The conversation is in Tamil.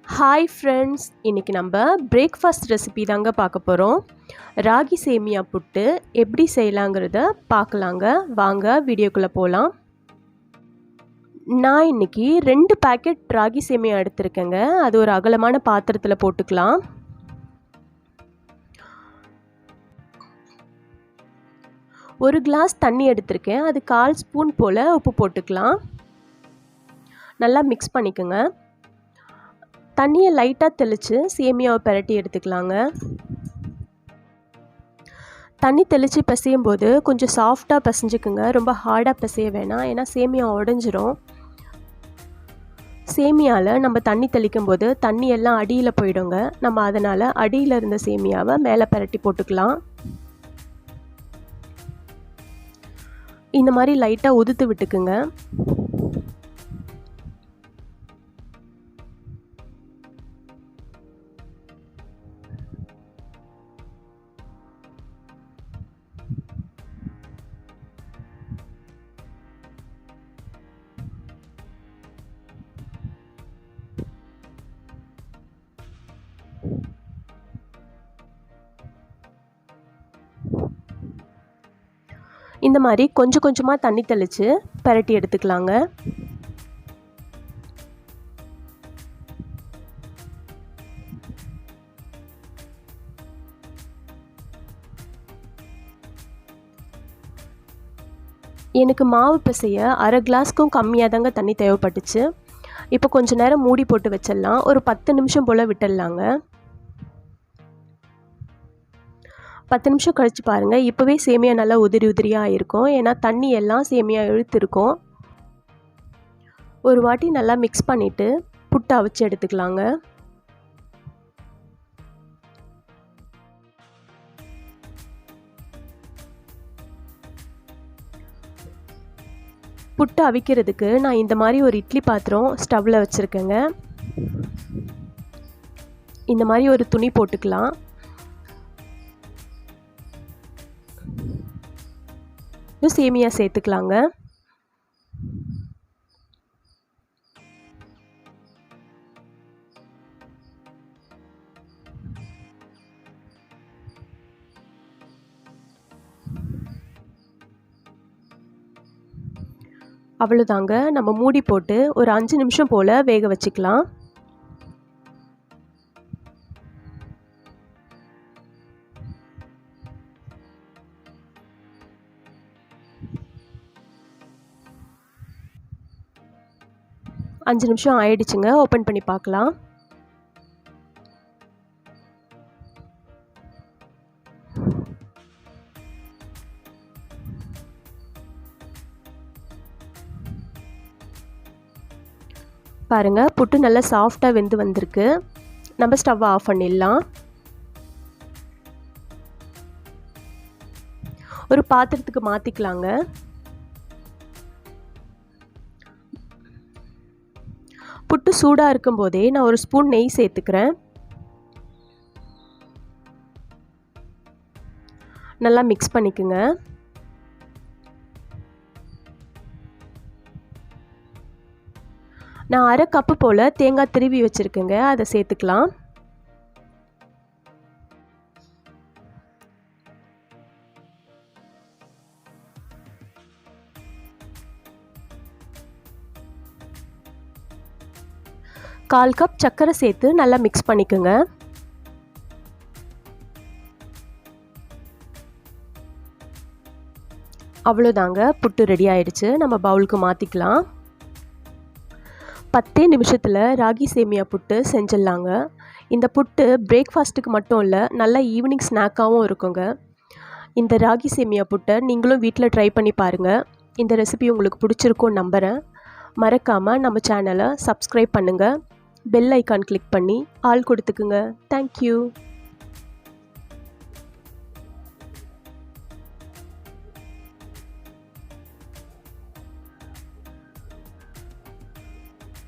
ஹாய் ஃப்ரெண்ட்ஸ், இன்றைக்கி நம்ம பிரேக்ஃபாஸ்ட் ரெசிபி தாங்க பார்க்க போகிறோம். ராகி சேமியா புட்டு எப்படி செய்யலாங்கிறத பார்க்கலாங்க. வாங்க வீடியோக்குள்ளே போகலாம். நான் இன்றைக்கி 2 பேக்கெட் ராகி சேமியா எடுத்திருக்கேங்க. அது ஒரு அகலமான பாத்திரத்தில் போட்டுக்கலாம். ஒரு கிளாஸ் தண்ணி எடுத்திருக்கேன். அது 1/4 ஸ்பூன் போல் உப்பு போட்டுக்கலாம். நல்லா மிக்ஸ் பண்ணிக்கோங்க. தண்ணியை லைட்டாக தெளித்து சேமியாவை பிரட்டி எடுத்துக்கலாங்க. தண்ணி தெளித்து பிசையும் போது கொஞ்சம் சாஃப்டாக பிசைஞ்சுக்குங்க. ரொம்ப ஹார்டாக பிசைய வேணாம், ஏன்னா சேமியா உடஞ்சிரும். சேமியாவில் நம்ம தண்ணி தெளிக்கும் போது தண்ணி எல்லாம் அடியில் போயிடுங்க. நம்ம அதனால் அடியில் இருந்த சேமியாவை மேலே பிரட்டி போட்டுக்கலாம். இந்த மாதிரி லைட்டாக உதுத்து விட்டுக்குங்க. இந்த மாதிரி கொஞ்சம் கொஞ்சமாக தண்ணி தெளித்து பிரட்டி எடுத்துக்கலாங்க. எனக்கு மாவு பிசைய 1/2 கிளாஸ்க்கும் கம்மியாக தாங்க தண்ணி தேவைப்பட்டுச்சு. இப்போ கொஞ்சம் நேரம் மூடி போட்டு வச்சிடலாம். ஒரு 10 நிமிஷம் போல் விட்டுடலாங்க. 10 நிமிஷம் கழித்து பாருங்கள், இப்போவே சேமியா நல்லா உதிரி உதிரியாக இருக்கும். ஏன்னா தண்ணி எல்லாம் சேமியா இழுத்துருக்கும். ஒரு வாட்டி நல்லா மிக்ஸ் பண்ணிவிட்டு புட்டை அவிச்சு எடுத்துக்கலாங்க. புட்டு அவிக்கிறதுக்கு நான் இந்த மாதிரி ஒரு இட்லி பாத்திரம் ஸ்டவ்வில் வச்சுருக்கேங்க. இந்த மாதிரி ஒரு துணி போட்டுக்கலாம். சேமியா சேர்த்துக்கலாங்க. அவ்வளோதாங்க. நம்ம மூடி போட்டு ஒரு 5 நிமிஷம் போல் வேக வச்சுக்கலாம். அஞ்சு நிமிஷம் ஆயிடுச்சுங்க. ஓப்பன் பண்ணி பார்க்கலாம். பாருங்கள், புட்டு நல்லா சாஃப்டாக வெந்து வந்திருக்கு. நம்ம ஸ்டவ்வை ஆஃப் பண்ணிடலாம். ஒரு பாத்திரத்துக்கு மாற்றிக்கலாங்க. புட்டு சூடாக இருக்கும்போதே நான் ஒரு ஸ்பூன் நெய் சேர்த்துக்கிறேன். நல்லா மிக்ஸ் பண்ணிக்கோங்க. நான் 1/2 கப்பு போல் தேங்காய் திருவி வச்சுருக்கேங்க. அதை சேர்த்துக்கலாம். கால் கப் சர்க்கரை சேர்த்து நல்லா மிக்ஸ் பண்ணிக்கோங்க. அவ்வளோதாங்க, புட்டு ரெடி ஆயிடுச்சு. நம்ம பவுலுக்கு மாற்றிக்கலாம். 10 நிமிஷத்தில் ராகி சேமியா புட்டு செஞ்சிடலாங்க. இந்த புட்டு பிரேக்ஃபாஸ்ட்டுக்கு மட்டும் இல்லை, நல்ல ஈவினிங் ஸ்நாக்காகவும் இருக்குங்க. இந்த ராகி சேமியா புட்டை நீங்களும் வீட்டில் ட்ரை பண்ணி பாருங்கள். இந்த ரெசிபி உங்களுக்கு பிடிச்சிருக்கும்னு நம்புகிறேன். மறக்காமல் நம்ம சேனலை சப்ஸ்கிரைப் பண்ணுங்கள். பெல் ஐக்கான் கிளிக் பண்ணி ஆல் கொடுத்துக்குங்க. தேங்க்யூ.